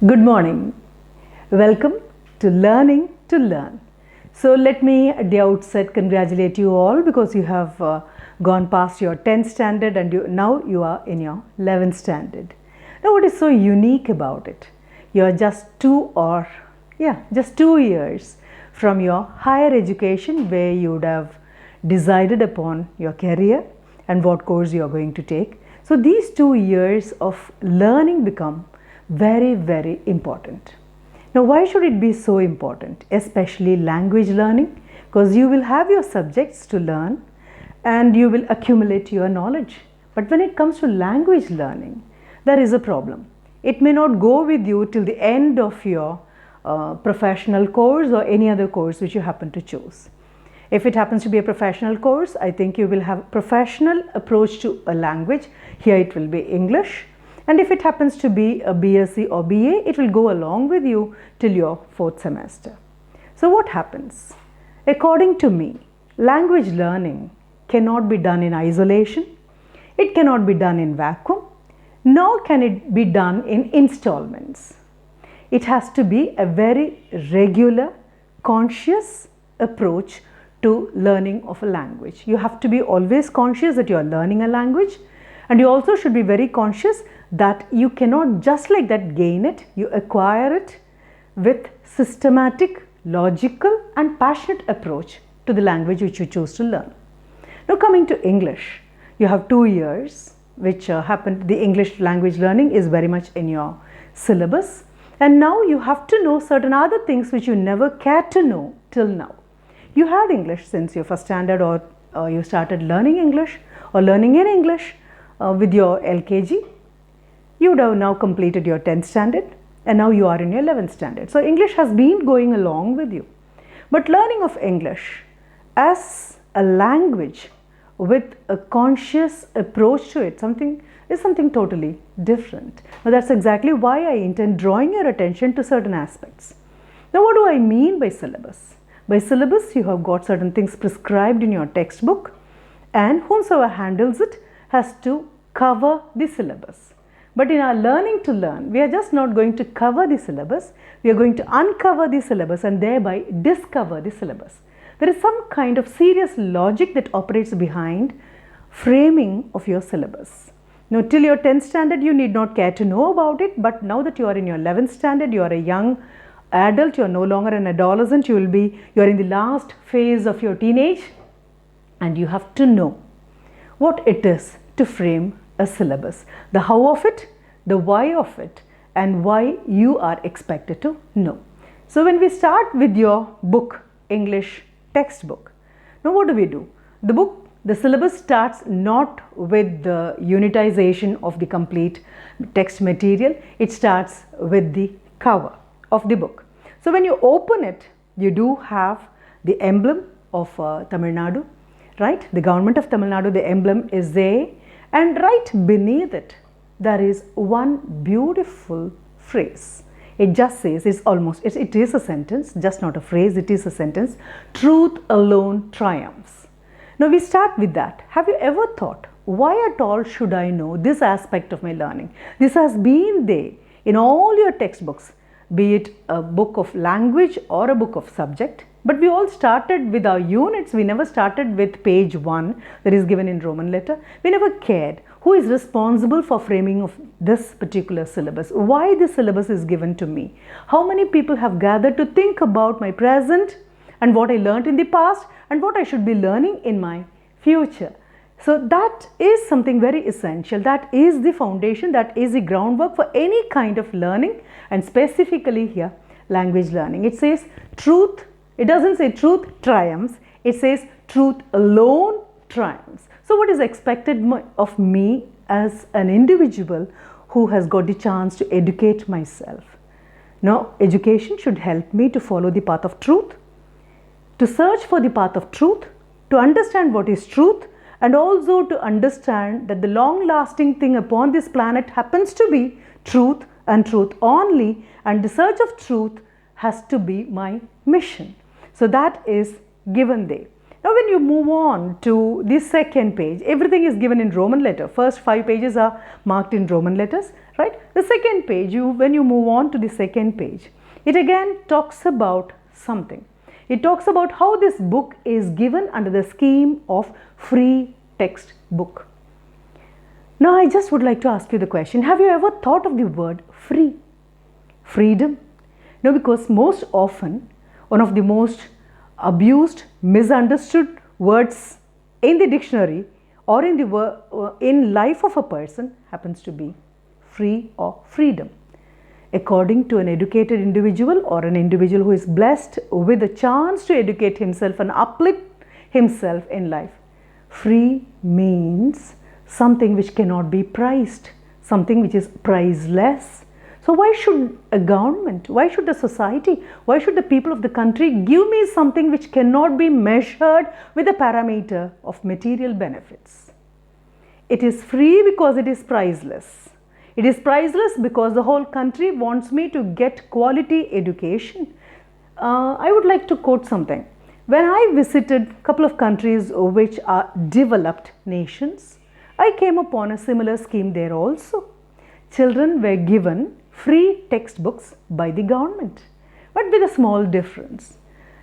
Good morning. Welcome to Learning to Learn. So let me at the outset congratulate you all because you have gone past your 10th standard and now you are in your 11th standard. Now what is so unique about it? You are just 2 years from your higher education where you would have decided upon your career and what course you are going to take. So these 2 years of learning become very, very important. Now, why should it be so important? Especially language learning, because you will have your subjects to learn and you will accumulate your knowledge. But when it comes to language learning, there is a problem. It may not go with you till the end of your professional course or any other course which you happen to choose. If it happens to be a professional course, I think you will have a professional approach to a language. Here it will be English. And if it happens to be a BSc or BA, it will go along with you till your 4th semester. So what happens? According to me, language learning cannot be done in isolation. It cannot be done in vacuum, nor can it be done in installments. It has to be a very regular, conscious approach to learning of a language. You have to be always conscious that you are learning a language, and you also should be very conscious that you cannot just like that gain it. You acquire it with systematic, logical and passionate approach to the language which you choose to learn. Now coming to English, you have 2 years which the English language learning is very much in your syllabus, and now you have to know certain other things which you never cared to know till now. You had English since your first standard or you started learning English or learning in English with your LKG. You would have now completed your 10th standard and now you are in your 11th standard. So English has been going along with you. But learning of English as a language with a conscious approach to it is something totally different. Now that's exactly why I intend drawing your attention to certain aspects. Now what do I mean by syllabus? By syllabus, you have got certain things prescribed in your textbook, and whomsoever handles it has to cover the syllabus. But in our learning to learn, we are just not going to cover the syllabus, we are going to uncover the syllabus and thereby discover the syllabus. There is some kind of serious logic that operates behind framing of your syllabus. Now till your 10th standard you need not care to know about it, but now that you are in your 11th standard, you are a young adult, you are no longer an adolescent, you are in the last phase of your teenage, and you have to know what it is to frame a syllabus, the how of it, the why of it, and why you are expected to know. So when we start with your book, English textbook, now what do? The syllabus starts not with the unitization of the complete text material, it starts with the cover of the book. So when you open it, you do have the emblem of Tamil Nadu, right? The government of Tamil Nadu, the emblem is there, and right beneath it there is one beautiful phrase. It just says, it is a sentence, just not a phrase, it is a sentence: truth alone triumphs. Now we start with that. Have you ever thought, why at all should I know this aspect of my learning? This has been there in all your textbooks, be it a book of language or a book of subject. But we all started with our units. We never started with page 1 that is given in Roman letter. We never cared who is responsible for framing of this particular syllabus, why this syllabus is given to me, how many people have gathered to think about my present and what I learned in the past and what I should be learning in my future. So that is something very essential. That is the foundation, that is the groundwork for any kind of learning, and specifically here language learning. It says truth. It doesn't say truth triumphs, it says truth alone triumphs. So what is expected of me as an individual who has got the chance to educate myself? Now, education should help me to follow the path of truth, to search for the path of truth, to understand what is truth, and also to understand that the long-lasting thing upon this planet happens to be truth and truth only, and the search of truth has to be my mission. So that is given there. Now when you move on to the second page, everything is given in Roman letter. First 5 pages are marked in Roman letters. right? The second page, when you move on to the second page, it again talks about something. It talks about how this book is given under the scheme of free textbook. Now I just would like to ask you the question, have you ever thought of the word free? Freedom? No, because most often one of the most abused, misunderstood words in the dictionary or in life of a person happens to be free or freedom. According to an educated individual or an individual who is blessed with a chance to educate himself and uplift himself in life, free means something which cannot be priced, something which is priceless. So why should a government, why should a society, why should the people of the country give me something which cannot be measured with a parameter of material benefits? It is free because it is priceless. It is priceless because the whole country wants me to get quality education. I would like to quote something. When I visited a couple of countries which are developed nations, I came upon a similar scheme there also. Children were given free textbooks by the government, but with a small difference.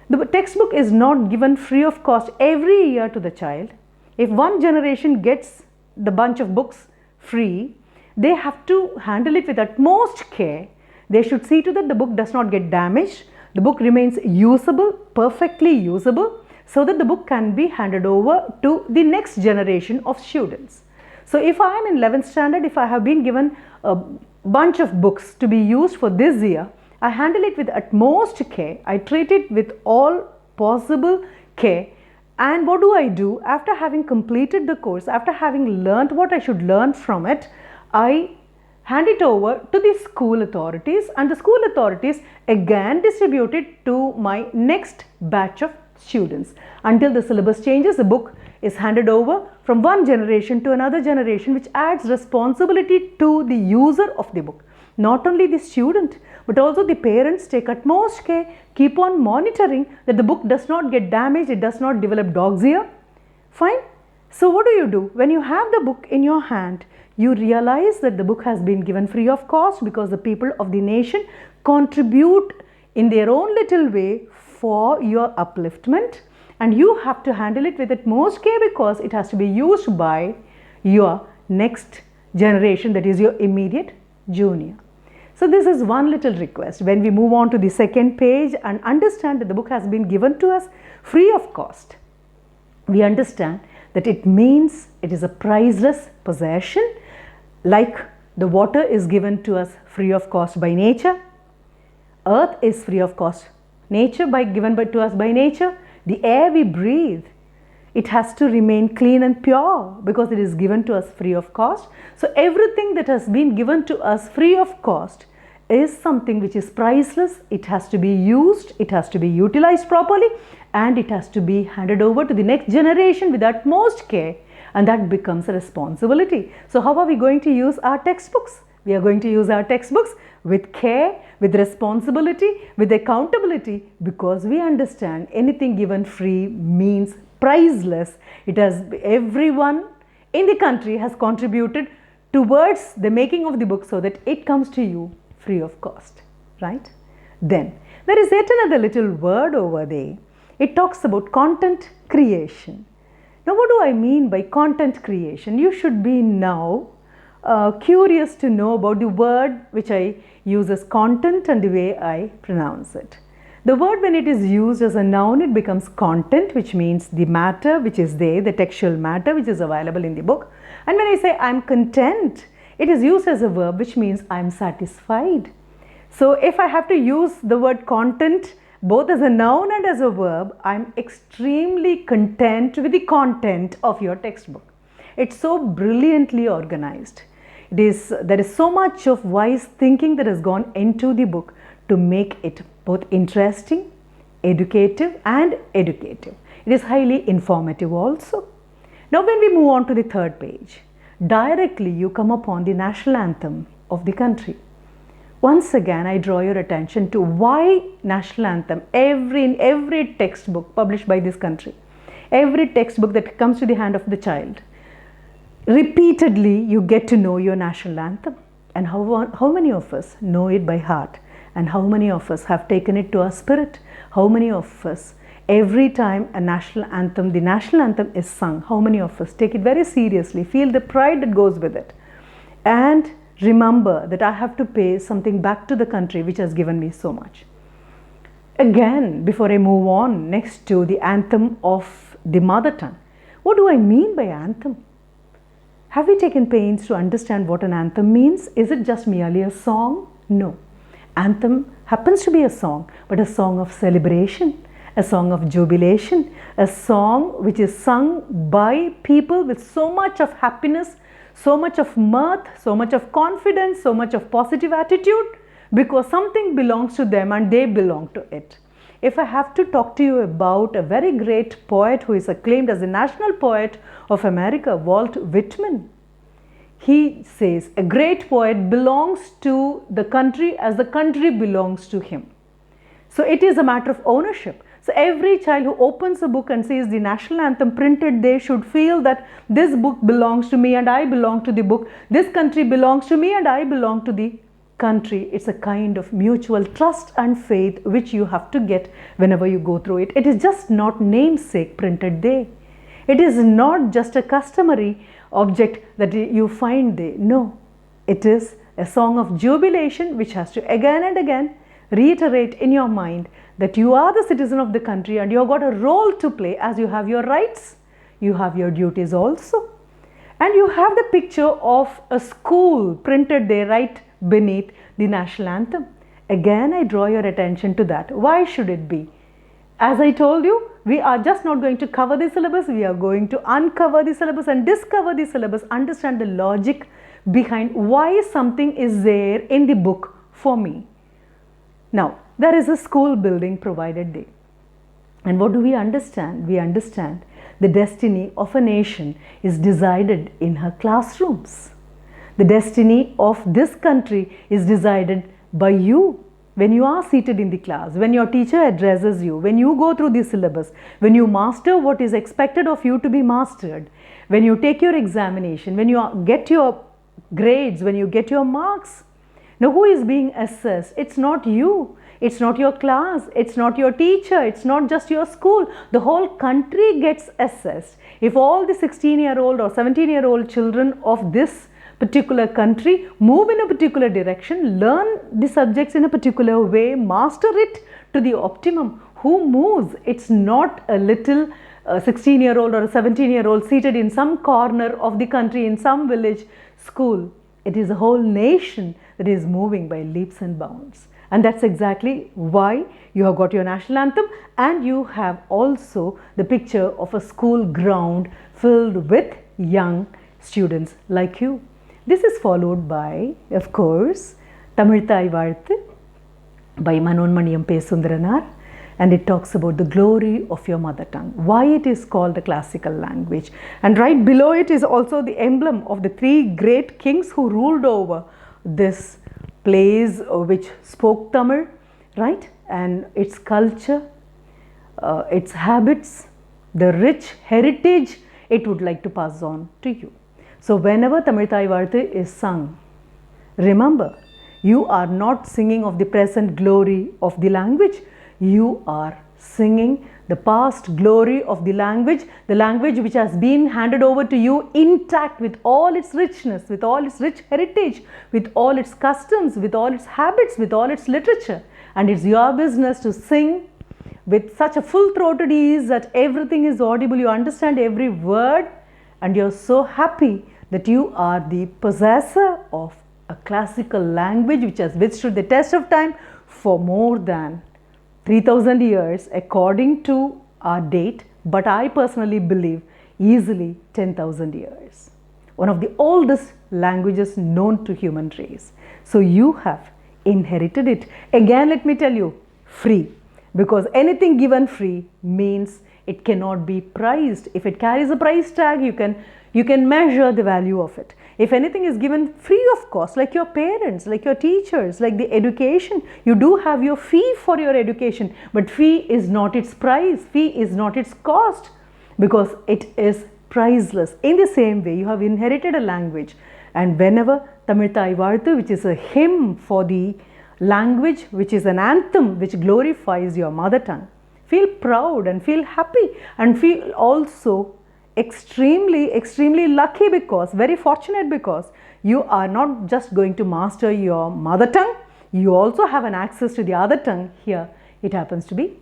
The textbook is not given free of cost every year to the child. If one generation gets the bunch of books free, they have to handle it with utmost care. They should see to that the book does not get damaged, the book remains usable, perfectly usable, so that the book can be handed over to the next generation of students. So if I am in 11th standard, if I have been given a bunch of books to be used for this year, I handle it with utmost care. I treat it with all possible care. And what do I do? After having completed the course, after having learnt what I should learn from it, I hand it over to the school authorities, and the school authorities again distribute it to my next batch of students. Until the syllabus changes, the book is handed over from one generation to another generation, which adds responsibility to the user of the book. Not only the student, but also the parents take utmost care, keep on monitoring that the book does not get damaged, it does not develop dog's ear. Fine. So what do? When you have the book in your hand, you realize that the book has been given free of cost because the people of the nation contribute in their own little way for your upliftment, and you have to handle it with utmost care because it has to be used by your next generation, that is your immediate junior. So this is one little request. When we move on to the second page and understand that the book has been given to us free of cost, we understand that it means it is a priceless possession, like the water is given to us free of cost by nature, earth is free of cost given to us by nature, the air we breathe, it has to remain clean and pure because it is given to us free of cost. So everything that has been given to us free of cost is something which is priceless. It has to be used, it has to be utilized properly, and it has to be handed over to the next generation with utmost care, and that becomes a responsibility. So how are we going to use our textbooks? We are going to use our textbooks with care, with responsibility, with accountability, because we understand anything given free means priceless. It has, everyone in the country has contributed towards the making of the book so that it comes to you free of cost, right? Then there is yet another little word over there. It talks about content creation. Now what do I mean by content creation? You should be now curious to know about the word which I use as content and the way I pronounce it. The word, when it is used as a noun, it becomes content, which means the matter which is there, the textual matter which is available in the book. And when I say I am content, it is used as a verb, which means I am satisfied. So if I have to use the word content both as a noun and as a verb, I am extremely content with the content of your textbook. It's so brilliantly organized. There is so much of wise thinking that has gone into the book to make it both interesting, educative and educative. It is highly informative also. Now when we move on to the third page, directly you come upon the national anthem of the country. Once again, I draw your attention to why national anthem. In every textbook published by this country, every textbook that comes to the hand of the child, repeatedly you get to know your national anthem. And how many of us know it by heart? And how many of us have taken it to our spirit? How many of us, every time a national anthem, the national anthem is sung, how many of us take it very seriously, feel the pride that goes with it, and remember that I have to pay something back to the country which has given me so much. Again, before I move on next to the anthem of the mother tongue, what do I mean by anthem? Have we taken pains to understand what an anthem means? Is it just merely a song? No. Anthem happens to be a song, but a song of celebration, a song of jubilation, a song which is sung by people with so much of happiness, so much of mirth, so much of confidence, so much of positive attitude, because something belongs to them and they belong to it. If I have to talk to you about a very great poet who is acclaimed as the national poet of America, Walt Whitman, he says a great poet belongs to the country as the country belongs to him. So it is a matter of ownership. So every child who opens a book and sees the national anthem printed there should feel that this book belongs to me and I belong to the book. This country belongs to me and I belong to the country. It's a kind of mutual trust and faith which you have to get whenever you go through it. It is just not namesake printed there. It is not just a customary object that you find there. No, it is a song of jubilation which has to again and again reiterate in your mind that you are the citizen of the country and you have got a role to play. As you have your rights, you have your duties also. And you have the picture of a school printed there right beneath the national anthem. Again, I draw your attention to that. Why should it be? As I told you, we are just not going to cover the syllabus, we are going to uncover the syllabus and discover the syllabus, understand the logic behind why something is there in the book for me. Now, there is a school building provided there. And what do we understand? We understand the destiny of a nation is decided in her classrooms. The destiny of this country is decided by you. When you are seated in the class, when your teacher addresses you, when you go through the syllabus, when you master what is expected of you to be mastered, when you take your examination, when you get your grades, when you get your marks. Now, who is being assessed? It's not you, it's not your class, it's not your teacher, it's not just your school. The whole country gets assessed. If all the 16-year-old or 17-year-old children of this particular country move in a particular direction, learn the subjects in a particular way, master it to the optimum, who moves? It's not a little 16-year-old or a 17-year-old seated in some corner of the country in some village school. It is a whole nation that is moving by leaps and bounds. And that's exactly why you have got your national anthem, and you have also the picture of a school ground filled with young students like you. This is followed by, of course, Tamil Thai Vazhthu by Manonmaniyam P. Sundaranaar, and it talks about the glory of your mother tongue, why it is called a classical language. And right below it is also the emblem of the three great kings who ruled over this place which spoke Tamil, right? And its culture, its habits, the rich heritage it would like to pass on to you. So whenever Tamil Thai Vazhthu is sung, remember, you are not singing of the present glory of the language, you are singing the past glory of the language which has been handed over to you intact with all its richness, with all its rich heritage, with all its customs, with all its habits, with all its literature. And it's your business to sing with such a full-throated ease that everything is audible, you understand every word, and you're so happy that you are the possessor of a classical language which has withstood the test of time for more than 3000 years according to our date, but I personally believe easily 10,000 years. One of the oldest languages known to human race. So you have inherited it. Again, let me tell you, free, because anything given free means it cannot be priced. If it carries a price tag, you can measure the value of it. If anything is given free of cost, like your parents, like your teachers, like the education, you do have your fee for your education, but fee is not its price, fee is not its cost, because it is priceless. In the same way, you have inherited a language, and whenever Tamil Thai Varthu, which is a hymn for the language, which is an anthem which glorifies your mother tongue. Feel proud and feel happy and feel also extremely lucky, because very fortunate, because you are not just going to master your mother tongue, you also have an access to the other tongue. Here it happens to be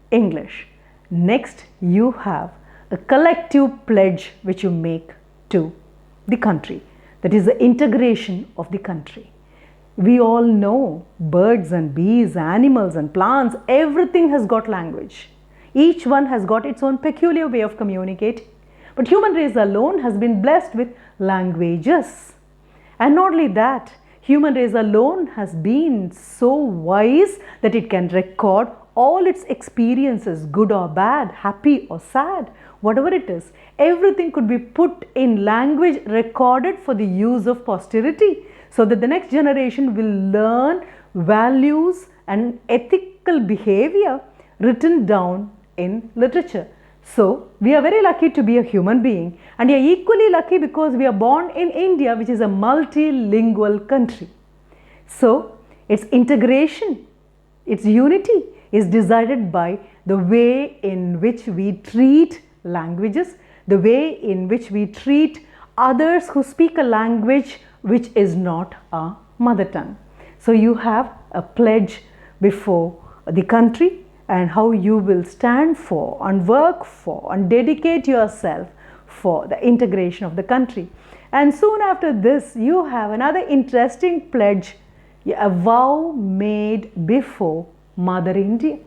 English. Next, you have a collective pledge which you make to the country, that is the integration of the country. We all know birds and bees, animals and plants, everything has got language. Each one has got its own peculiar way of communicating. But human race alone has been blessed with languages. And not only that, human race alone has been so wise that it can record all its experiences, good or bad, happy or sad, whatever it is. Everything could be put in language, recorded for the use of posterity, so that the next generation will learn values and ethical behavior written down in literature. So, we are very lucky to be a human being, and we are equally lucky because we are born in India, which is a multilingual country. So, its integration, its unity is decided by the way in which we treat languages, the way in which we treat others who speak a language which is not our mother tongue. So, you have a pledge before the country, and how you will stand for and work for and dedicate yourself for the integration of the country. And soon after this, you have another interesting pledge, a vow made before Mother India.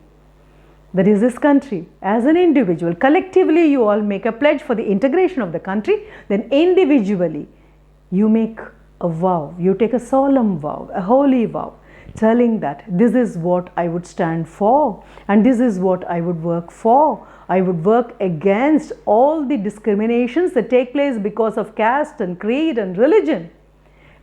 That is this country. As an individual, collectively you all make a pledge for the integration of the country, then individually you make a vow, you take a solemn vow, a holy vow, telling that this is what I would stand for and this is what I would work for. I would work against all the discriminations that take place because of caste and creed and religion.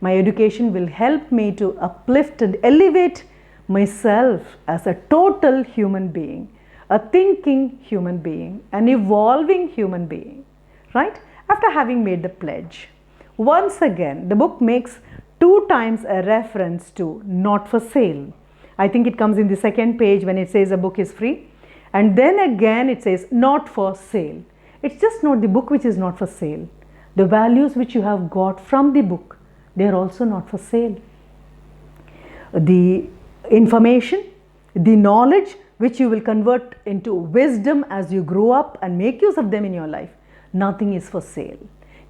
My education will help me to uplift and elevate myself as a total human being, a thinking human being, an evolving human being, right? After having made the pledge, once again the book makes 2 times a reference to not for sale. I think it comes in the second page when it says a book is free, and then again it says not for sale. It's just not the book which is not for sale. The values which you have got from the book, they are also not for sale. The information, the knowledge which you will convert into wisdom as you grow up and make use of them in your life, nothing is for sale.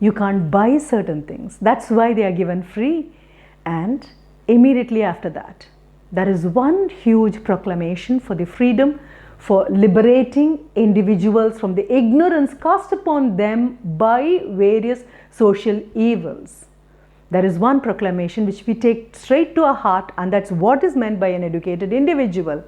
You can't buy certain things. That's why they are given free. And immediately after that, there is one huge proclamation for the freedom, for liberating individuals from the ignorance cast upon them by various social evils. There is one proclamation which we take straight to our heart, and that's what is meant by an educated individual.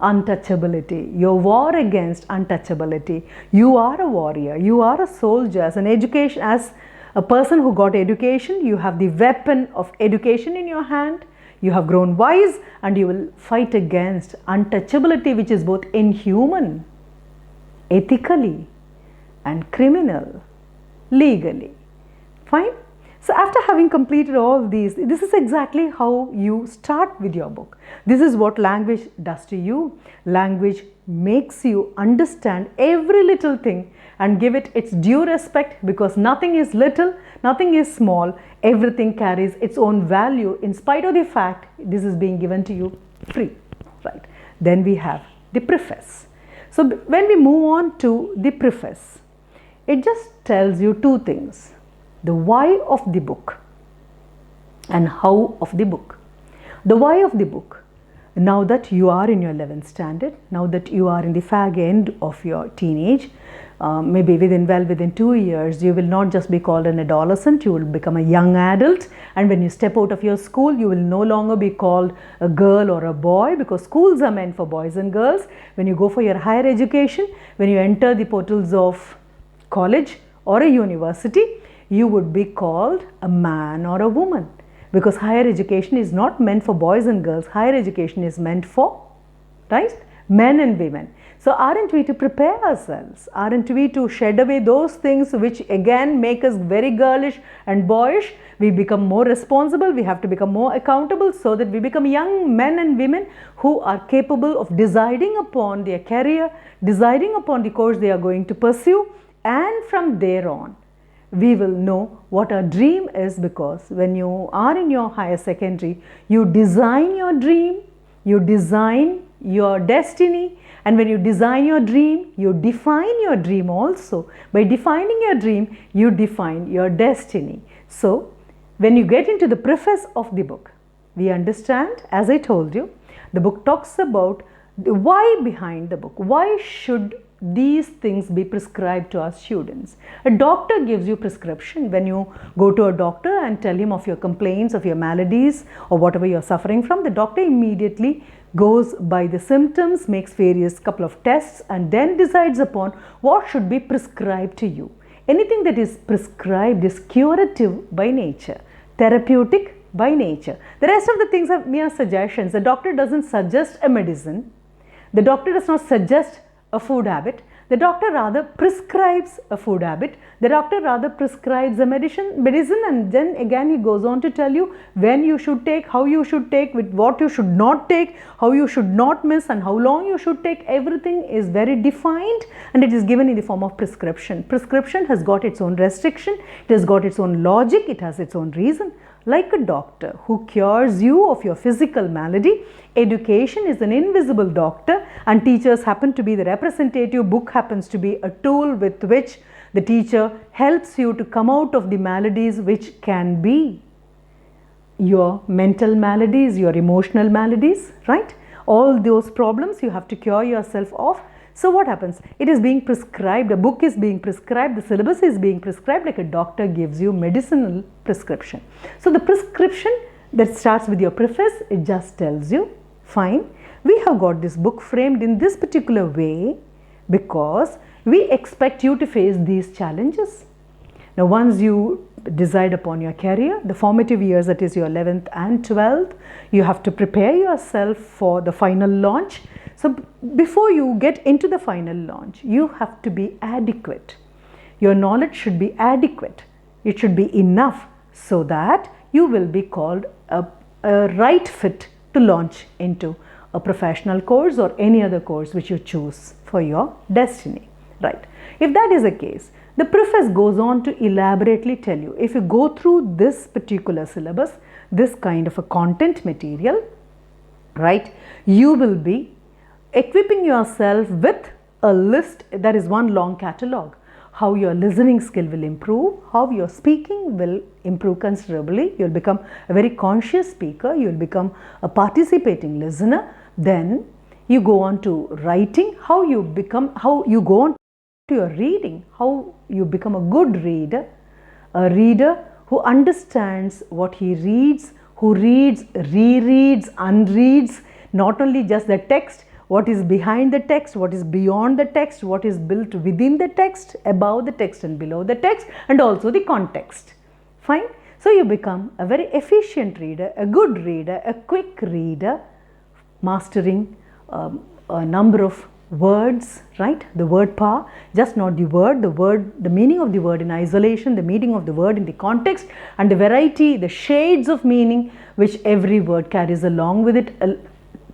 Untouchability. Your war against untouchability. You are a warrior. You are a soldier. As an education, as a person who got education, you have the weapon of education in your hand. You have grown wise and you will fight against untouchability, which is both inhuman, ethically, and criminal, legally. Fine? So after having completed all these, this is exactly how you start with your book. This is what language does to you. Language makes you understand every little thing and give it its due respect, because nothing is little, nothing is small, everything carries its own value in spite of the fact this is being given to you free, right? Then we have the preface. So when we move on to the preface, it just tells you 2 things. The why of the book and how of the book. The why of the book, now that you are in your 11th standard, now that you are in the fag end of your teenage, maybe within 2 years, you will not just be called an adolescent, you will become a young adult, and when you step out of your school, you will no longer be called a girl or a boy, because schools are meant for boys and girls. When you go for your higher education, when you enter the portals of college or a university, you would be called a man or a woman, because higher education is not meant for boys and girls. Higher education is meant for, right, men and women. So aren't we to prepare ourselves? Aren't we to shed away those things which again make us very girlish and boyish? We become more responsible, we have to become more accountable so that we become young men and women who are capable of deciding upon their career, deciding upon the course they are going to pursue, and from there on we will know what our dream is, because when you are in your higher secondary, you design your dream, you design your destiny, and when you design your dream, you define your dream also. By defining your dream, you define your destiny. So, when you get into the preface of the book, we understand, as I told you, the book talks about the why behind the book. Why should these things be prescribed to our students? A doctor gives you prescription. When you go to a doctor and tell him of your complaints, of your maladies, or whatever you are suffering from, the doctor immediately goes by the symptoms, makes various couple of tests, and then decides upon what should be prescribed to you. Anything that is prescribed is curative by nature, therapeutic by nature. The rest of the things are mere suggestions. The doctor doesn't suggest a medicine. The doctor does not suggest a food habit. The doctor rather prescribes a food habit. The doctor rather prescribes a medicine, and then again he goes on to tell you when you should take, how you should take, with what you should not take, how you should not miss, and how long you should take. Everything is very defined and it is given in the form of prescription. Prescription has got its own restriction, it has got its own logic, it has its own reason. Like a doctor who cures you of your physical malady, education is an invisible doctor, and teachers happen to be the representative. Book happens to be a tool with which the teacher helps you to come out of the maladies, which can be your mental maladies, your emotional maladies, right? All those problems you have to cure yourself of. So what happens? It is being prescribed, a book is being prescribed, the syllabus is being prescribed, like a doctor gives you medicinal prescription. So the prescription that starts with your preface, it just tells you, fine, we have got this book framed in this particular way because we expect you to face these challenges. Now once you decide upon your career, the formative years, that is your 11th and 12th, you have to prepare yourself for the final launch. So before you get into the final launch, you have to be adequate. Your knowledge should be adequate. It should be enough so that you will be called a right fit to launch into a professional course or any other course which you choose for your destiny, right? If that is the case, the preface goes on to elaborately tell you, if you go through this particular syllabus, this kind of a content material, right, you will be equipping yourself with a list, that is one long catalogue. How your listening skill will improve, how your speaking will improve considerably. You will become a very conscious speaker, you will become a participating listener. Then you go on to writing, how you go on to your reading, how you become a good reader, a reader who understands what he reads, who reads, rereads, unreads, not only just the text, what is behind the text, what is beyond the text, what is built within the text, above the text and below the text, and also the context. Fine. So you become a very efficient reader, a good reader, a quick reader, mastering a number of words, right? The word power, just not the word, the meaning of the word in isolation, the meaning of the word in the context, and the variety, the shades of meaning which every word carries along with it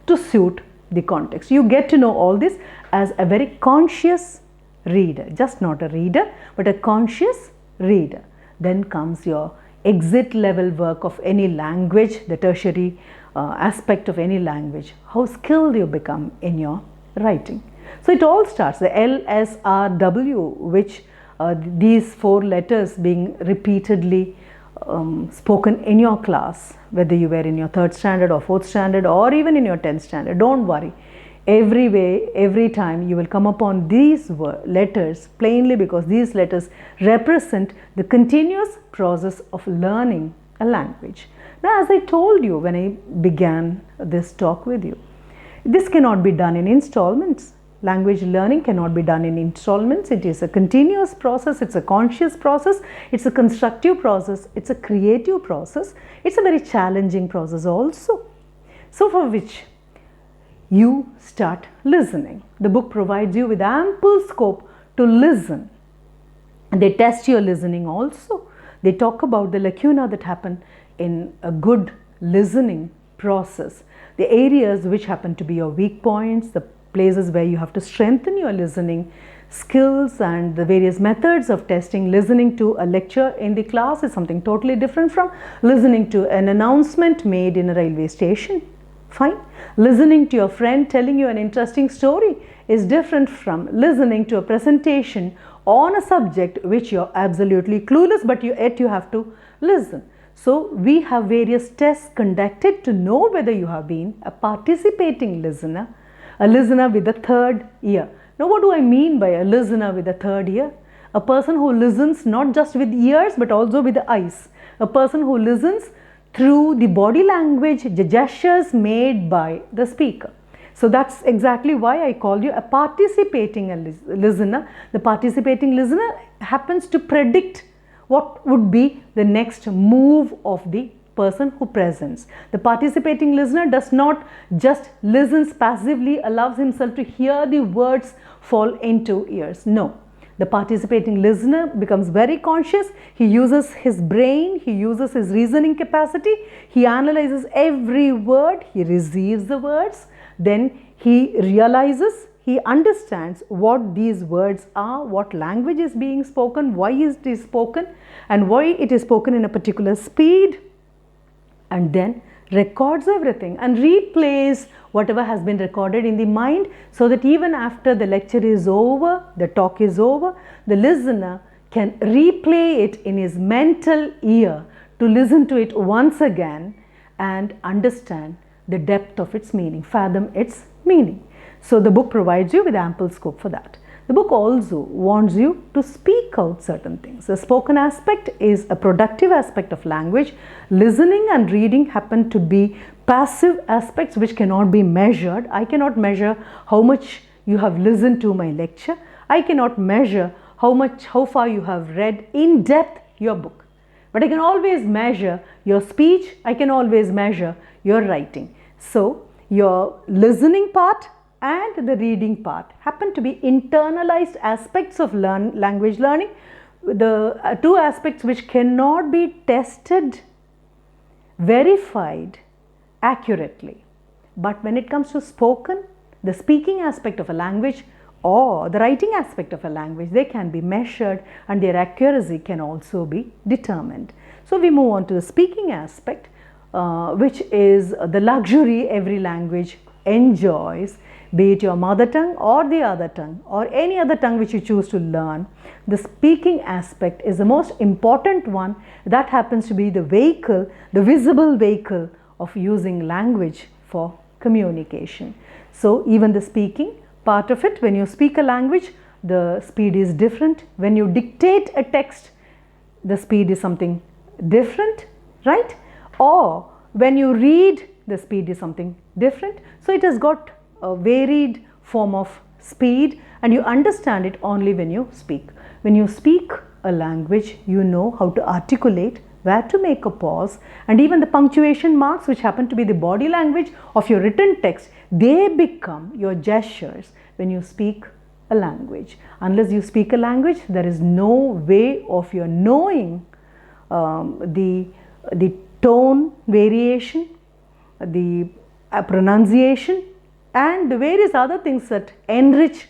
to suit the context. You get to know all this as a very conscious reader, just not a reader, but a conscious reader. Then comes your exit level work of any language, the tertiary aspect of any language, how skilled you become in your writing. So it all starts, the LSRW, which these 4 letters being repeatedly spoken in your class, whether you were in your 3rd standard or 4th standard or even in your 10th standard, don't worry. Every time you will come upon these letters plainly, because these letters represent the continuous process of learning a language. Now, as I told you when I began this talk with you, this cannot be done in installments. Language learning cannot be done in installments. It is a continuous process, it's a conscious process, it's a constructive process, it's a creative process, it's a very challenging process also. So for which you start listening. The book provides you with ample scope to listen. They test your listening also. They talk about the lacuna that happen in a good listening process, the areas which happen to be your weak points, the places where you have to strengthen your listening skills, and the various methods of testing. Listening to a lecture in the class is something totally different from listening to an announcement made in a railway station. Fine. Listening to your friend telling you an interesting story is different from listening to a presentation on a subject which you're absolutely clueless, but yet you have to listen. So we have various tests conducted to know whether you have been a participating listener, a listener with a third ear. Now what do I mean by a listener with a third ear? A person who listens not just with ears but also with the eyes. A person who listens through the body language, the gestures made by the speaker. So that's exactly why I call you a participating listener. The participating listener happens to predict what would be the next move of the person who presents. The participating listener does not just listens passively, allows himself to hear the words fall into ears. No. The participating listener becomes very conscious. He uses his brain, he uses his reasoning capacity, he analyzes every word, he receives the words, then he realizes, he understands what these words are, what language is being spoken, why it is spoken, and why it is spoken in a particular speed, and then records everything and replays whatever has been recorded in the mind, so that even after the lecture is over, the talk is over, the listener can replay it in his mental ear to listen to it once again and understand the depth of its meaning, fathom its meaning. So the book provides you with ample scope for that. The book also warns you to speak out certain things. The spoken aspect is a productive aspect of language. Listening and reading happen to be passive aspects which cannot be measured. I cannot measure how much you have listened to my lecture. I cannot measure how far you have read in depth your book. But I can always measure your speech. I can always measure your writing. So your listening part and the reading part happen to be internalized aspects of language learning, the two aspects which cannot be tested, verified accurately. But when it comes to spoken, the speaking aspect of a language or the writing aspect of a language, they can be measured and their accuracy can also be determined. So we move on to the speaking aspect, which is the luxury every language enjoys, be it your mother tongue or the other tongue or any other tongue which you choose to learn. The speaking aspect is the most important one. That happens to be the vehicle, the visible vehicle of using language for communication. So even the speaking part of it, when you speak a language, the speed is different. When you dictate a text, the speed is something different, right? Or when you read, the speed is something different. So it has got a varied form of speed, and you understand it only when you speak. When you speak a language, you know how to articulate, where to make a pause, and even the punctuation marks, which happen to be the body language of your written text, they become your gestures when you speak a language. Unless you speak a language, there is no way of your knowing the tone variation, the pronunciation, and the various other things that enrich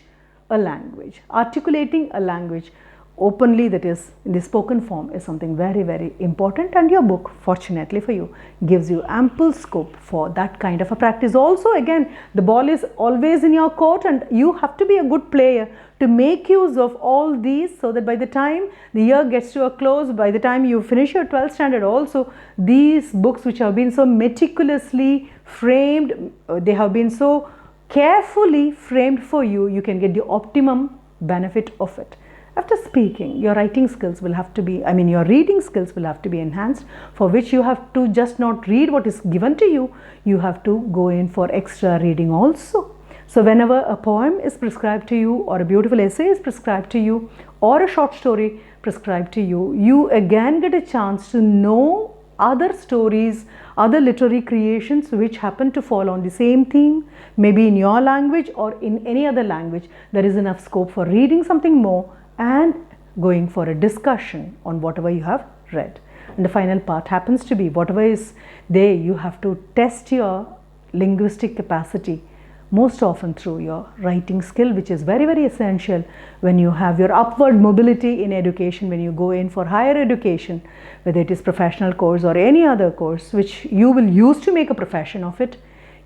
a language. Articulating a language openly, that is in the spoken form, is something very, very important, and your book, fortunately for you, gives you ample scope for that kind of a practice. Also, again, the ball is always in your court, and you have to be a good player to make use of all these, so that by the time the year gets to a close, by the time you finish your 12th standard also, these books which have been so meticulously framed, they have been so carefully framed for you, you can get the optimum benefit of it. After speaking, your writing skills will have to be, your reading skills will have to be enhanced, for which you have to just not read what is given to you, you have to go in for extra reading also. So whenever a poem is prescribed to you, or a beautiful essay is prescribed to you, or a short story prescribed to you, you again get a chance to know other stories, other literary creations which happen to fall on the same theme, maybe in your language or in any other language. There is enough scope for reading something more and going for a discussion on whatever you have read. And the final part happens to be whatever is there, you have to test your linguistic capacity most often through your writing skill, which is very, very essential when you have your upward mobility in education, when you go in for higher education, whether it is professional course or any other course which you will use to make a profession of it.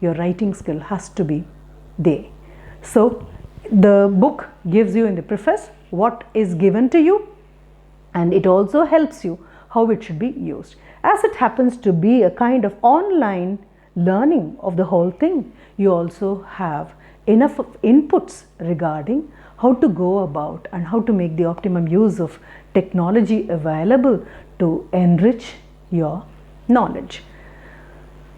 Your writing skill has to be there. So the book gives you in the preface what is given to you, and it also helps you how it should be used. As it happens to be a kind of online learning of the whole thing, you also have enough of inputs regarding how to go about and how to make the optimum use of technology available to enrich your knowledge.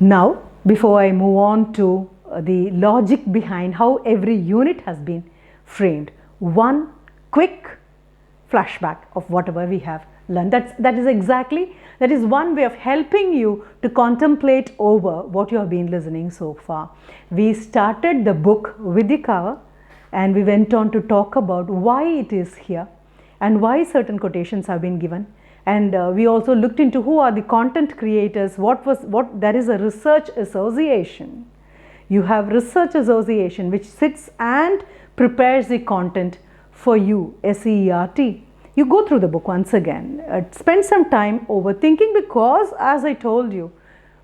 Now, before I move on to the logic behind how every unit has been framed, one quick flashback of whatever we have learned. That is one way of helping you to contemplate over what you have been listening so far. We started the book with the cover, and we went on to talk about why it is here and why certain quotations have been given. And we also looked into who are the content creators, there is a research association. You have research association which sits and prepares the content for you, SEERT. You go through the book once again, spend some time overthinking, because as I told you,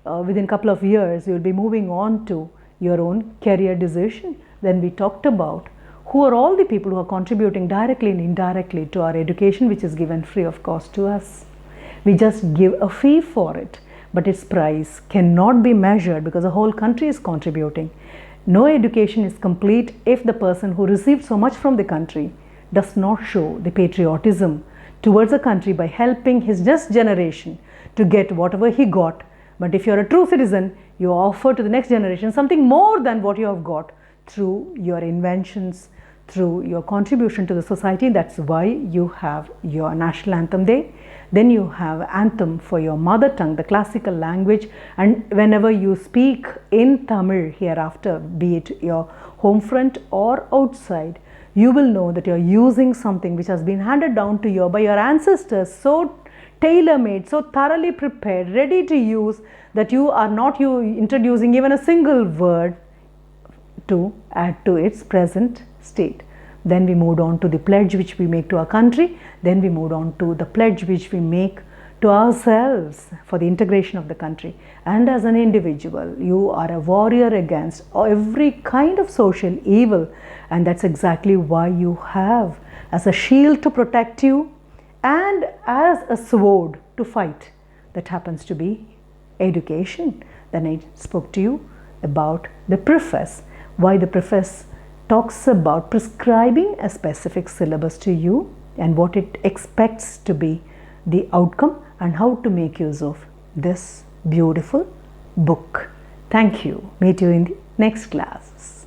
within a couple of years you will be moving on to your own career decision. Then we talked about who are all the people who are contributing directly and indirectly to our education, which is given free of cost to us. We just give a fee for it, but its price cannot be measured because the whole country is contributing. No education is complete if the person who received so much from the country does not show the patriotism towards the country by helping his next generation to get whatever he got. But if you're a true citizen, you offer to the next generation something more than what you have got through your inventions, through your contribution to the society. That's why you have your national anthem day. Then you have anthem for your mother tongue, the classical language, and whenever you speak in Tamil hereafter, be it your home front or outside, you will know that you're using something which has been handed down to you by your ancestors, so tailor-made, so thoroughly prepared, ready to use, that you are not introducing even a single word to add to its present state. Then we moved on to the pledge which we make to our country. Then we moved on to the pledge which we make to ourselves for the integration of the country. And as an individual, you are a warrior against every kind of social evil, and that's exactly why you have as a shield to protect you and as a sword to fight. That happens to be education. Then I spoke to you about the preface, why the preface talks about prescribing a specific syllabus to you and what it expects to be the outcome and how to make use of this beautiful book. Thank you. Meet you in the next class.